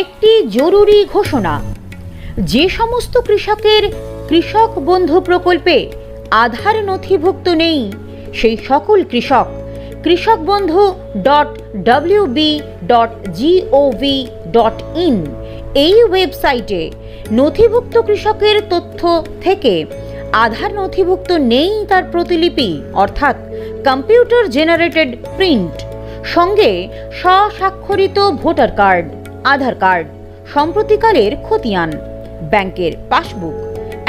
একটি জরুরি ঘোষণা, যে সমস্ত কৃষকের কৃষক বন্ধু প্রকল্পে আধার নথিভুক্ত নেই সেই সকল কৃষক kৃষকবন্ধু.wb.gov.in এই ওয়েবসাইটে নথিভুক্ত কৃষকের তথ্য থেকে আধার নথিভুক্ত নেই তার প্রতিলিপি অর্থাৎ কম্পিউটার জেনারেটেড প্রিন্ট সঙ্গে স্বস্বাক্ষরিত ভোটার কার্ড, আধার কার্ড, সম্প্রতিকালের খতিয়ান, ব্যাংকের পাসবুক,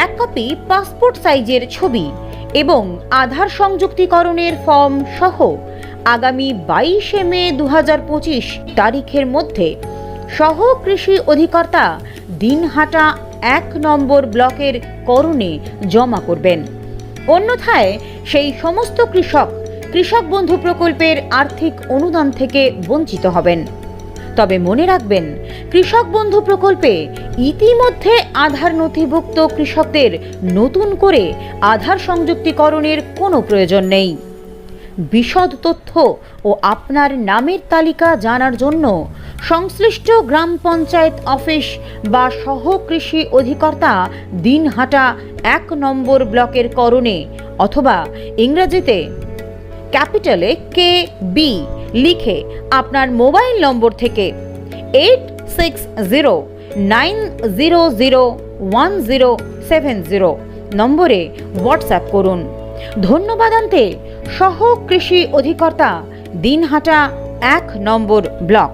এক কপি পাসপোর্ট সাইজের ছবি এবং আধার সংযুক্তিকরণের ফর্ম সহ আগামী 22শে মে 2025 তারিখের মধ্যে সহ কৃষি অধিকর্তা দিনহাটা 1 নম্বর ব্লকের করণে জমা করবেন। অন্যথায় সেই সমস্ত কৃষক বন্ধু প্রকল্পের আর্থিক অনুদান থেকে বঞ্চিত হবেন। তবে মনে রাখবেন, কৃষক বন্ধু প্রকল্পে ইতিমধ্যে আধার নথিভুক্ত কৃষকদের নতুন করে আধার সংযুক্তিকরণের কোনো প্রয়োজন নেই। বিশদ তথ্য ও আপনার নামের তালিকা জানার জন্য সংশ্লিষ্ট গ্রাম পঞ্চায়েত অফিস বা সহ কৃষি অধিকর্তা দিনহাটা 1 নম্বর ব্লকের করণে অথবা ইংরেজিতে ক্যাপিটালে KB লিখে আপনার মোবাইল নম্বর থেকে 8609001070 নম্বরে হোয়াটসঅ্যাপ করুন। ধন্যবাদান্তে সহ কৃষি অধিকর্তা দিনহাটা 1 নম্বর ব্লক।